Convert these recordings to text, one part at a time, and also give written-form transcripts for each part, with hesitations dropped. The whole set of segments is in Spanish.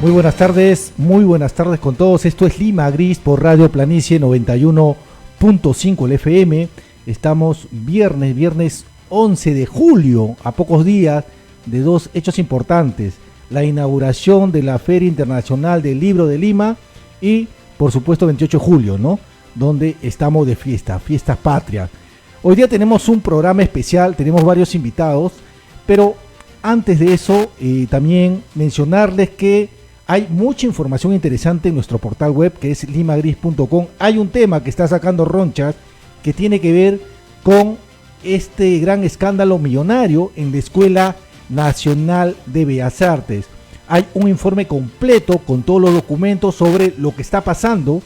Muy buenas tardes con todos. Esto es Lima Gris por Radio Planicie 91.5 el FM. Estamos viernes 11 de julio, a pocos días de dos hechos importantes: la inauguración de la Feria Internacional del Libro de Lima y, por supuesto, 28 de julio, ¿no? Donde estamos de fiestas patrias. Hoy día tenemos un programa especial, tenemos varios invitados, pero antes de eso, también mencionarles que hay mucha información interesante en nuestro portal web, que es limagris.com. Hay un tema que está sacando Ronchas que tiene que ver con este gran escándalo millonario en la Escuela Nacional de Bellas Artes. Hay un informe completo con todos los documentos sobre lo que está pasando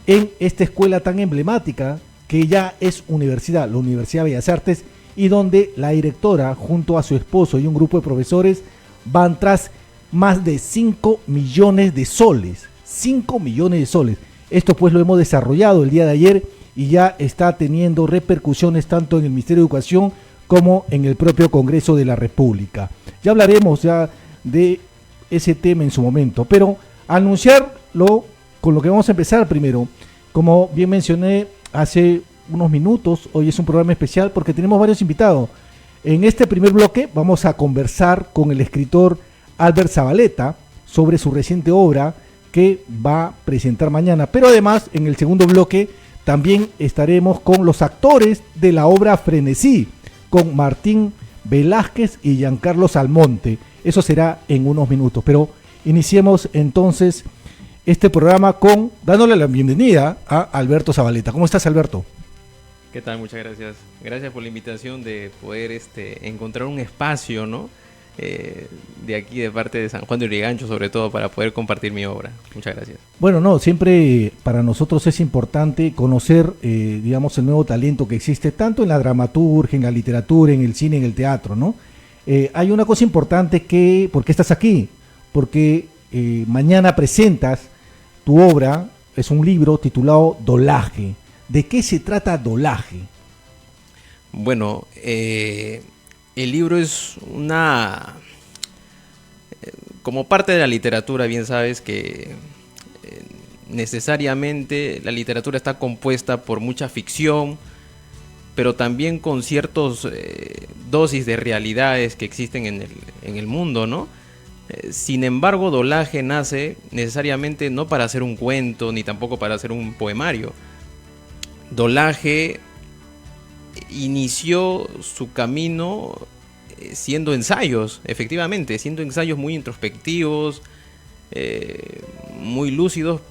en esta escuela tan emblemática que ya es universidad, la Universidad de Bellas Artes, y donde la directora junto a su esposo y un grupo de profesores van tras más de 5 millones de soles. 5 millones de soles. Esto pues lo hemos desarrollado el día de ayer y ya está teniendo repercusiones tanto en el Ministerio de Educación como en el propio Congreso de la República. Ya hablaremos ya de ese tema en su momento, pero anunciarlo con lo que vamos a empezar primero. Como bien mencioné hace unos minutos, hoy es un programa especial porque tenemos varios invitados. En este primer bloque vamos a conversar con el escritor Albert Zabaleta sobre su reciente obra que va a presentar mañana, pero además en el segundo bloque también estaremos con los actores de la obra Frenesí, con Martín Velázquez y Giancarlo Almonte. Eso será en unos minutos, pero iniciemos entonces este programa con dándole la bienvenida a Alberto Zabaleta. ¿Cómo estás, Alberto? ¿Qué tal? Muchas gracias. Gracias por la invitación de poder encontrar un espacio, ¿no? De aquí, de parte de San Juan de Urigancho, sobre todo, para poder compartir mi obra. Muchas gracias. Bueno, no, siempre para nosotros es importante conocer, digamos, el nuevo talento que existe, tanto en la dramaturgia, en la literatura, en el cine, en el teatro, ¿no? Hay una cosa importante que, ¿por qué estás aquí? Porque mañana presentas tu obra, es un libro titulado Dolaje. ¿De qué se trata Dolaje? Bueno, el libro es como parte de la literatura, bien sabes que necesariamente la literatura está compuesta por mucha ficción, pero también con ciertos dosis de realidades que existen en el mundo, ¿no? Sin embargo, Dolaje nace necesariamente no para hacer un cuento, ni tampoco para hacer un poemario. Dolaje inició su camino siendo ensayos, efectivamente, siendo ensayos muy introspectivos, muy lúcidos.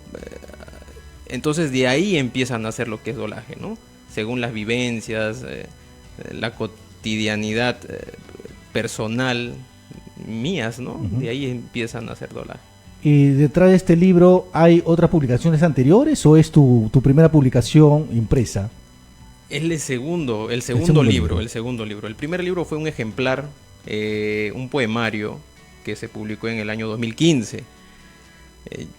Entonces de ahí empiezan a hacer lo que es Dolaje, ¿no? Según las vivencias, la cotidianidad personal mías, ¿no? De ahí empiezan a hacer Dolaje. ¿Y detrás de este libro hay otras publicaciones anteriores o es tu primera publicación impresa? Es el segundo libro. El primer libro fue un ejemplar, un poemario que se publicó en el año 2015,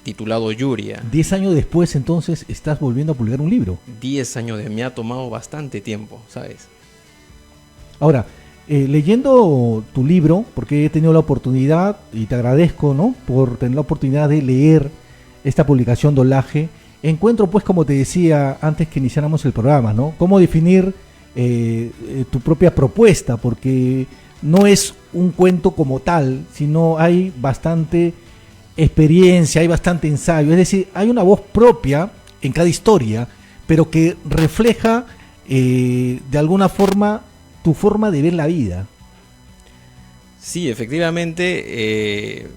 titulado Yuria. 10 años después, entonces, estás volviendo a publicar un libro. 10 años, me ha tomado bastante tiempo, ¿sabes? Ahora, leyendo tu libro, porque he tenido la oportunidad, y te agradezco, ¿no?, por tener la oportunidad de leer esta publicación Dolaje, encuentro, pues, como te decía antes que iniciáramos el programa, ¿no?, cómo definir tu propia propuesta, porque no es un cuento como tal, sino hay bastante experiencia, hay bastante ensayo, es decir, hay una voz propia en cada historia, pero que refleja de alguna forma tu forma de ver la vida. Sí, efectivamente,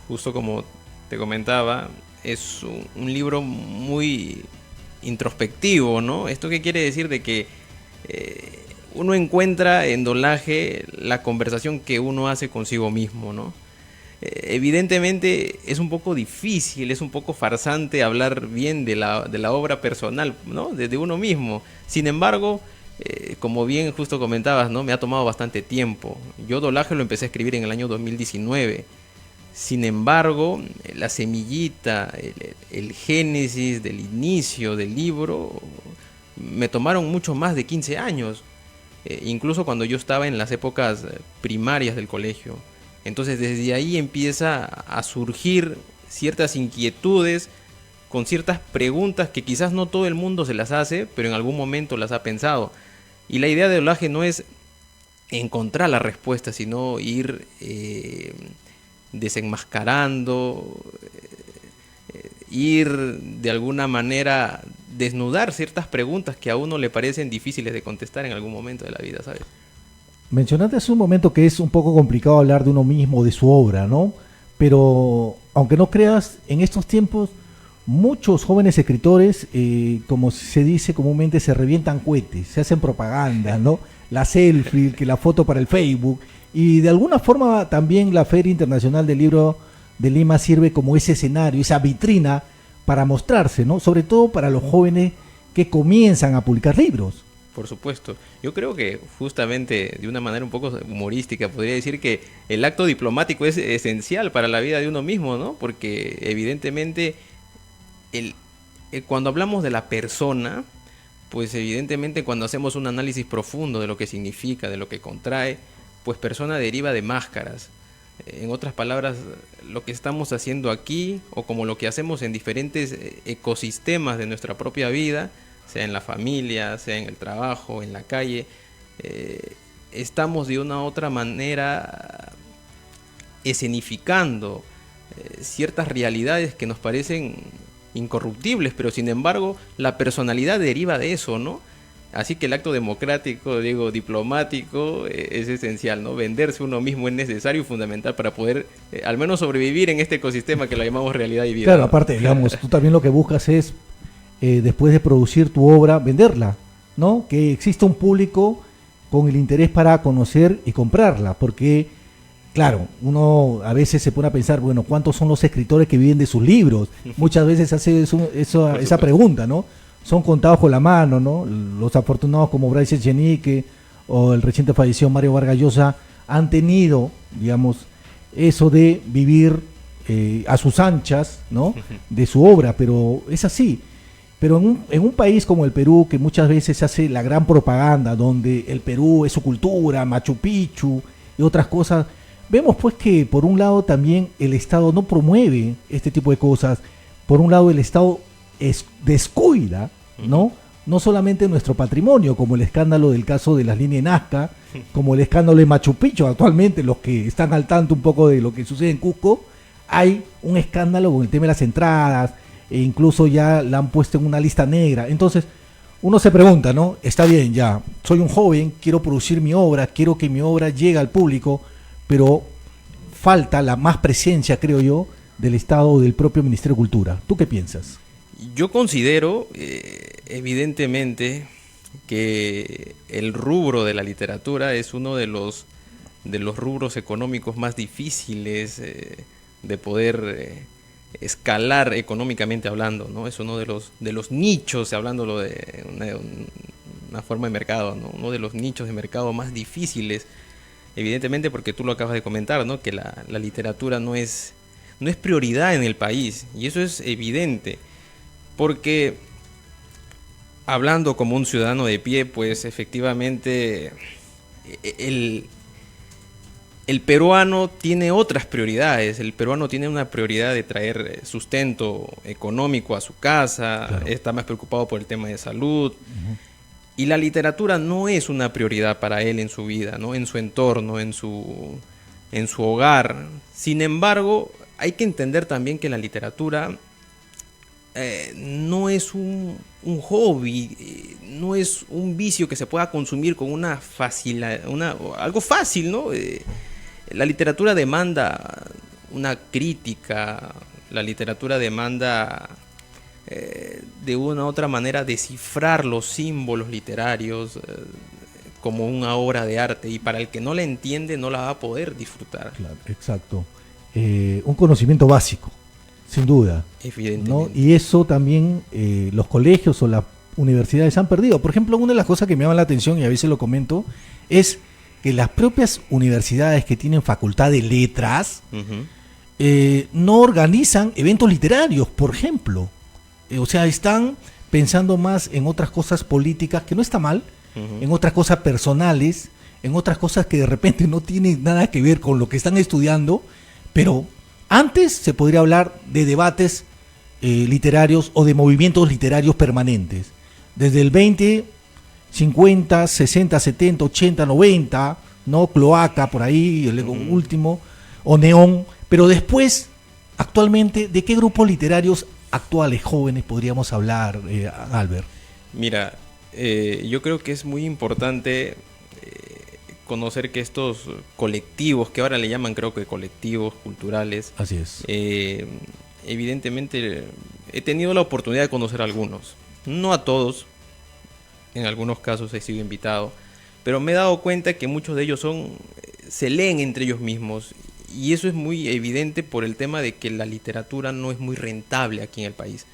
justo como te comentaba, es un libro muy introspectivo, ¿no? ¿Esto qué quiere decir? De que uno encuentra en Dolaje la conversación que uno hace consigo mismo, ¿no? Evidentemente es un poco difícil, es un poco farsante hablar bien de la obra personal, ¿no? De uno mismo. Sin embargo, como bien justo comentabas, ¿no?, me ha tomado bastante tiempo. Yo Dolaje lo empecé a escribir en el año 2019. Sin embargo, la semillita, el génesis del inicio del libro, me tomaron mucho más de 15 años. Incluso cuando yo estaba en las épocas primarias del colegio. Entonces desde ahí empieza a surgir ciertas inquietudes, con ciertas preguntas que quizás no todo el mundo se las hace, pero en algún momento las ha pensado. Y la idea del doblaje no es encontrar la respuesta, sino ir desenmascarando, ir de alguna manera desnudar ciertas preguntas que a uno le parecen difíciles de contestar en algún momento de la vida, ¿sabes? Mencionaste hace un momento que es un poco complicado hablar de uno mismo, de su obra, ¿no? Pero, aunque no creas, en estos tiempos muchos jóvenes escritores, como se dice comúnmente, se revientan cohetes, se hacen propaganda, ¿no? La selfie, que la foto para el Facebook, y de alguna forma también la Feria Internacional del Libro de Lima sirve como ese escenario, esa vitrina para mostrarse, ¿no? Sobre todo para los jóvenes que comienzan a publicar libros. Por supuesto. Yo creo que justamente de una manera un poco humorística podría decir que el acto diplomático es esencial para la vida de uno mismo, ¿no? Porque evidentemente cuando hablamos de la persona, pues evidentemente cuando hacemos un análisis profundo de lo que significa, de lo que contrae, pues persona deriva de máscaras. En otras palabras, lo que estamos haciendo aquí, o como lo que hacemos en diferentes ecosistemas de nuestra propia vida, sea en la familia, sea en el trabajo, en la calle, estamos de una u otra manera escenificando ciertas realidades que nos parecen incorruptibles, pero sin embargo la personalidad deriva de eso, ¿no? Así que el acto democrático, digo, diplomático, es esencial, ¿no? Venderse uno mismo es necesario y fundamental para poder al menos sobrevivir en este ecosistema que lo llamamos realidad y vida. Claro, aparte, digamos, tú también lo que buscas es, después de producir tu obra, venderla, ¿no? Que exista un público con el interés para conocer y comprarla, porque, claro, uno a veces se pone a pensar, bueno, ¿cuántos son los escritores que viven de sus libros? Muchas veces hace esa pregunta, ¿no? Son contados con la mano, ¿no? Los afortunados como Bryce Echenique o el reciente fallecido Mario Vargas Llosa han tenido, digamos, eso de vivir a sus anchas, ¿no? De su obra, pero es así. Pero en un país como el Perú, que muchas veces hace la gran propaganda, donde el Perú es su cultura, Machu Picchu y otras cosas, vemos pues que por un lado también el Estado no promueve este tipo de cosas. Por un lado el Estado descuida, ¿no? No solamente nuestro patrimonio, como el escándalo del caso de las líneas Nazca, como el escándalo de Machu Picchu. Actualmente, los que están al tanto un poco de lo que sucede en Cusco, hay un escándalo con el tema de las entradas, e incluso ya la han puesto en una lista negra. Entonces, uno se pregunta, ¿no? Está bien, ya, soy un joven, quiero producir mi obra, quiero que mi obra llegue al público, pero falta la más presencia, creo yo, del Estado o del propio Ministerio de Cultura. ¿Tú qué piensas? Yo considero, evidentemente, que el rubro de la literatura es uno de los rubros económicos más difíciles de poder escalar económicamente hablando, ¿no? Es uno de los nichos, hablándolo de una forma de mercado, ¿no? Uno de los nichos de mercado más difíciles, evidentemente porque tú lo acabas de comentar, ¿no? Que la literatura no es prioridad en el país, y eso es evidente. Porque, hablando como un ciudadano de pie, pues efectivamente el peruano tiene otras prioridades. El peruano tiene una prioridad de traer sustento económico a su casa, claro. Está más preocupado por el tema de salud. Uh-huh. Y la literatura no es una prioridad para él en su vida, ¿no? En su entorno, en su hogar. Sin embargo, hay que entender también que la literatura no es un hobby, no es un vicio que se pueda consumir con algo fácil, ¿no? La literatura demanda una crítica, la literatura demanda de una u otra manera descifrar los símbolos literarios como una obra de arte, y para el que no la entiende no la va a poder disfrutar. Claro, exacto. Un conocimiento básico. Sin duda, evidentemente, ¿no? Y eso también los colegios o las universidades han perdido. Por ejemplo, una de las cosas que me llama la atención, y a veces lo comento, es que las propias universidades que tienen facultad de letras uh-huh. No organizan eventos literarios, por ejemplo. O sea, están pensando más en otras cosas políticas, que no está mal, uh-huh. en otras cosas personales, en otras cosas que de repente no tienen nada que ver con lo que están estudiando, pero Antes se podría hablar de debates literarios o de movimientos literarios permanentes. Desde el 20, 50, 60, 70, 80, 90, ¿no? Cloaca, por ahí, el último, o Neón. Pero después, actualmente, ¿de qué grupos literarios actuales, jóvenes, podríamos hablar, Albert? Mira, yo creo que es muy importante conocer que estos colectivos, que ahora le llaman creo que colectivos culturales, así es. Evidentemente he tenido la oportunidad de conocer a algunos, no a todos, en algunos casos he sido invitado, pero me he dado cuenta que muchos de ellos se leen entre ellos mismos, y eso es muy evidente por el tema de que la literatura no es muy rentable aquí en el país.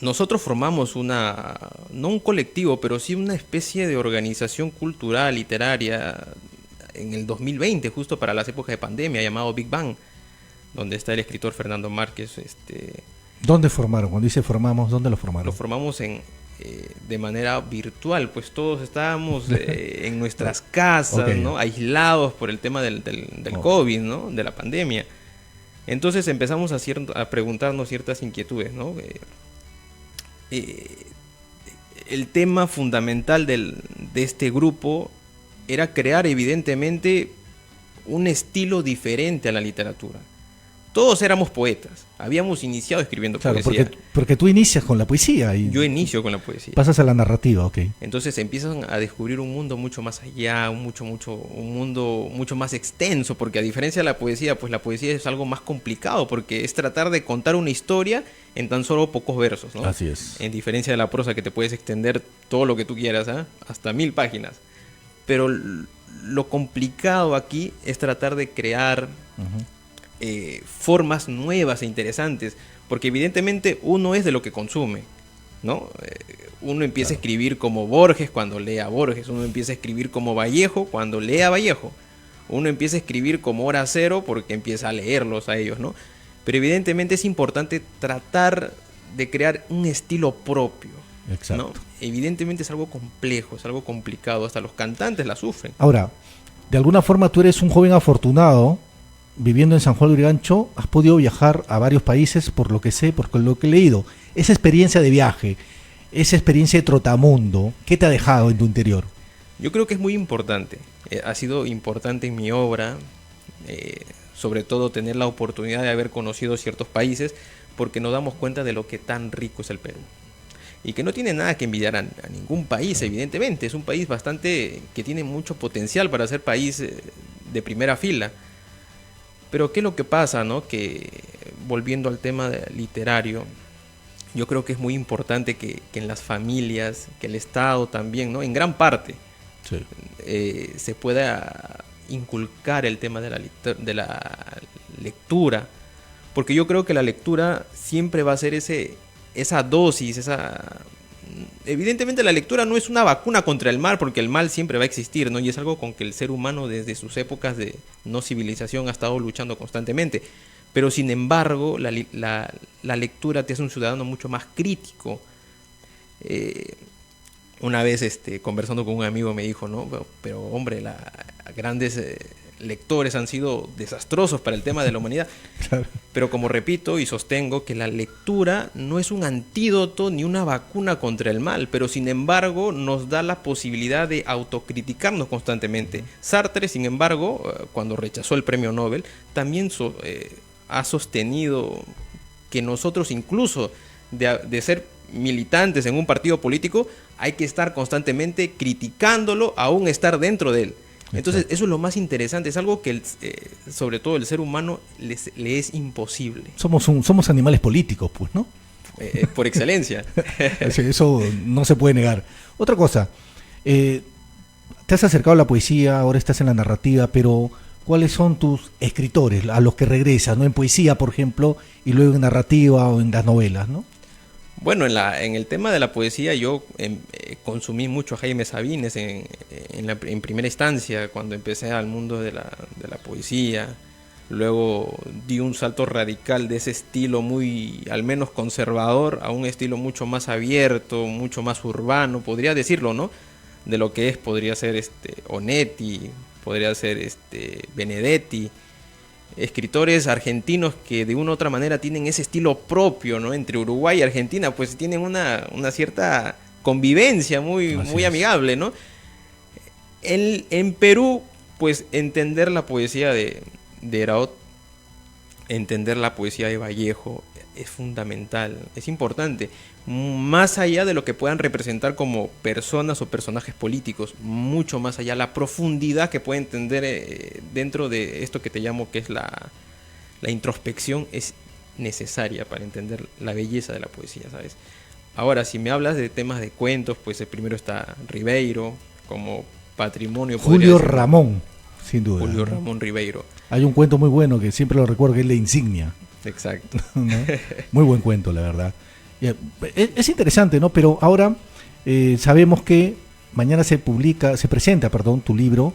Nosotros formamos no un colectivo, pero sí una especie de organización cultural, literaria, en el 2020, justo para las épocas de pandemia, llamado Big Bang, donde está el escritor Fernando Márquez. ¿Dónde formaron? Cuando dice formamos, ¿dónde lo formaron? Lo formamos de manera virtual, pues todos estábamos en nuestras casas, okay, ¿no? Aislados por el tema del COVID, ¿no? De la pandemia. Entonces empezamos a preguntarnos ciertas inquietudes, ¿no? El tema fundamental de este grupo era crear evidentemente un estilo diferente a la literatura. Todos éramos poetas, habíamos iniciado escribiendo poesía. Porque tú inicias con la poesía. Yo inicio con la poesía. Pasas a la narrativa, ok. Entonces empiezan a descubrir un mundo mucho más allá, un mundo mucho más extenso, porque a diferencia de la poesía, pues la poesía es algo más complicado, porque es tratar de contar una historia en tan solo pocos versos, ¿no? Así es. En diferencia de la prosa, que te puedes extender todo lo que tú quieras, ¿eh? Hasta 1000 páginas. Pero lo complicado aquí es tratar de crear formas nuevas e interesantes, porque evidentemente uno es de lo que consume, ¿no? Uno empieza a escribir como Borges cuando lee a Borges, uno empieza a escribir como Vallejo cuando lee a Vallejo, uno empieza a escribir como Hora Cero porque empieza a leerlos a ellos, ¿no? Pero evidentemente es importante tratar de crear un estilo propio. Exacto. ¿No? Evidentemente es algo complejo, es algo complicado, hasta los cantantes la sufren. Ahora, de alguna forma tú eres un joven afortunado, viviendo en San Juan de Lurigancho, has podido viajar a varios países, por lo que sé, por lo que he leído. Esa experiencia de viaje, esa experiencia de trotamundo, ¿qué te ha dejado en tu interior? Yo creo que es muy importante, ha sido importante en mi obra, sobre todo tener la oportunidad de haber conocido ciertos países, porque nos damos cuenta de lo que tan rico es el Perú. Y que no tiene nada que envidiar a ningún país, evidentemente. Es un país que tiene mucho potencial para ser país de primera fila. Pero ¿qué es lo que pasa, no? Que volviendo al tema literario, yo creo que es muy importante que en las familias, que el Estado también, ¿no? En gran parte, sí, se pueda inculcar el tema de la lectura. Porque yo creo que la lectura siempre va a ser esa dosis, evidentemente la lectura no es una vacuna contra el mal, porque el mal siempre va a existir, ¿no? Y es algo con que el ser humano desde sus épocas de no civilización ha estado luchando constantemente. Pero sin embargo, la lectura te hace un ciudadano mucho más crítico. Una vez conversando con un amigo me dijo, ¿no? Pero hombre, grandes lectores han sido desastrosos para el tema de la humanidad. Claro. Pero como repito y sostengo que la lectura no es un antídoto ni una vacuna contra el mal, pero sin embargo nos da la posibilidad de autocriticarnos constantemente. Sartre, sin embargo, cuando rechazó el premio Nobel, también ha sostenido que nosotros, incluso de ser militantes en un partido político, hay que estar constantemente criticándolo, aún estar dentro de él. Entonces, eso es lo más interesante, es algo que sobre todo el ser humano le es imposible. Somos animales políticos, pues, ¿no? Por excelencia. Eso no se puede negar. Otra cosa, te has acercado a la poesía, ahora estás en la narrativa, pero ¿cuáles son tus escritores a los que regresas, ¿no? En poesía, por ejemplo, y luego en narrativa o en las novelas, ¿no? Bueno, en el tema de la poesía yo consumí mucho a Jaime Sabines en primera instancia, cuando empecé al mundo de la poesía. Luego di un salto radical de ese estilo muy, al menos conservador, a un estilo mucho más abierto, mucho más urbano, podría decirlo, ¿no? De lo que podría ser Onetti, podría ser Benedetti. escritores argentinos que de una u otra manera tienen ese estilo propio, ¿no? Entre Uruguay y Argentina, pues tienen una cierta convivencia muy amigable, ¿no? En Perú, pues entender la poesía de Eraot, entender la poesía de Vallejo es fundamental, es importante, más allá de lo que puedan representar como personas o personajes políticos, mucho más allá, la profundidad que puede entender dentro de esto que te llamo que es la introspección es necesaria para entender la belleza de la poesía, ¿sabes? Ahora, si me hablas de temas de cuentos, pues el primero está Ribeiro como patrimonio. Julio Ramón, sin duda. Julio Ramón Ribeiro. Hay un cuento muy bueno que siempre lo recuerdo, que es La Insignia. Exacto. ¿No? Muy buen cuento, la verdad. Es interesante, ¿no? Pero ahora sabemos que mañana se presenta tu libro,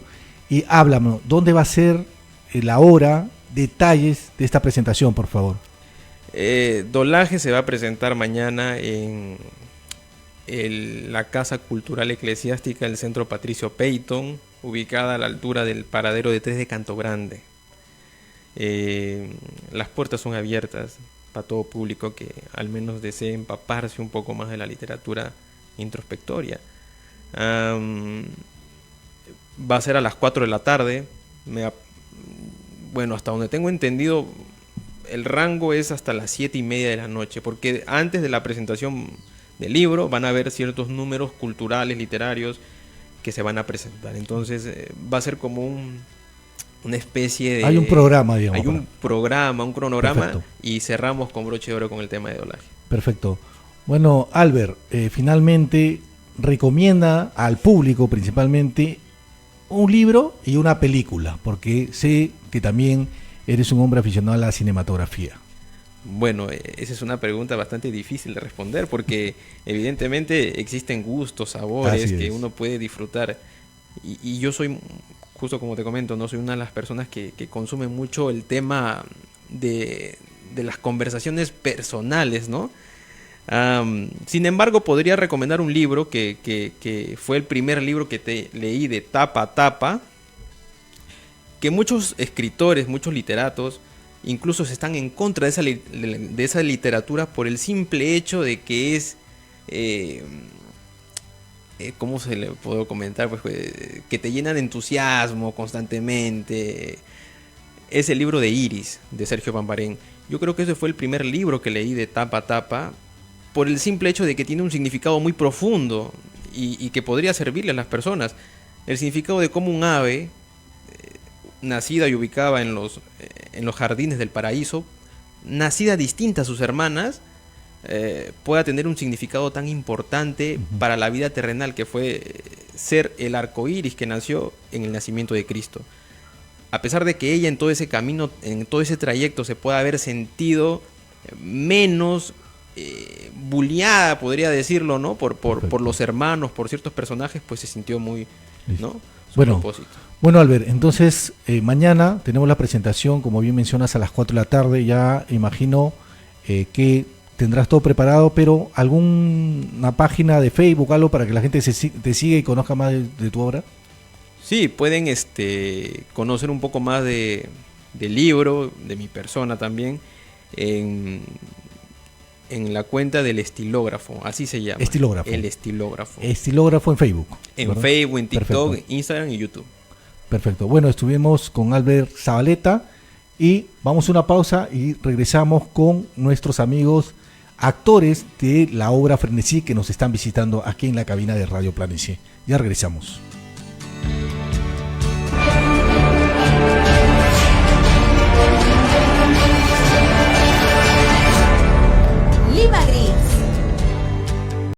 y háblame, ¿dónde va a ser la hora, detalles de esta presentación, por favor? Dolaje se va a presentar mañana en la Casa Cultural Eclesiástica del Centro Patricio Peyton, ubicada a la altura del paradero de 3 de Canto Grande. Las puertas son abiertas para todo público que al menos desee empaparse un poco más de la literatura introspectoria. Va a ser a las 4 de la tarde. Bueno, hasta donde tengo entendido, el rango es hasta las 7:30 de la noche, porque antes de la presentación del libro van a haber ciertos números culturales, literarios, que se van a presentar. Entonces va a ser como una especie de... Hay un programa, digamos. Hay un programa, un cronograma. Perfecto. Y cerramos con broche de oro con el tema de Dolaje. Perfecto. Bueno, Albert, finalmente recomienda al público principalmente un libro y una película, porque sé que también eres un hombre aficionado a la cinematografía. Bueno, esa es una pregunta bastante difícil de responder, porque evidentemente existen gustos, sabores que uno puede disfrutar. Y yo soy, justo como te comento, no soy una de las personas que consume mucho el tema de las conversaciones personales, ¿no? Sin embargo, podría recomendar un libro que fue el primer libro que te leí de tapa a tapa, que muchos escritores, muchos literatos, incluso se están en contra de esa literatura por el simple hecho de que es, ¿cómo se le puedo comentar? Pues que te llenan de entusiasmo constantemente. Es el libro de Iris, de Sergio Pambarén. Yo creo que ese fue el primer libro que leí de tapa a tapa, por el simple hecho de que tiene un significado muy profundo y que podría servirle a las personas. El significado de cómo un ave, nacida y ubicada en los jardines del paraíso, nacida distinta a sus hermanas, pueda tener un significado tan importante para la vida terrenal, que fue ser el arco iris que nació en el nacimiento de Cristo. A pesar de que ella en todo ese camino, en todo ese trayecto, se pueda haber sentido menos bulliada, podría decirlo, ¿no? Por los hermanos, por ciertos personajes, pues se sintió muy, ¿no? Bueno, Albert, entonces mañana tenemos la presentación, como bien mencionas, a las 4 de la tarde. Ya imagino que tendrás todo preparado, pero ¿alguna página de Facebook, algo para que la gente te siga y conozca más de tu obra? Sí, pueden conocer un poco más del libro, de mi persona también, en la cuenta del Estilógrafo, así se llama. Estilógrafo. El Estilógrafo. Estilógrafo en Facebook. En Facebook, en TikTok, Perfecto. Instagram y YouTube. Perfecto. Bueno, estuvimos con Albert Zabaleta y vamos a una pausa y regresamos con nuestros amigos actores de la obra Frenesí que nos están visitando aquí en la cabina de Radio Planicie. Ya regresamos.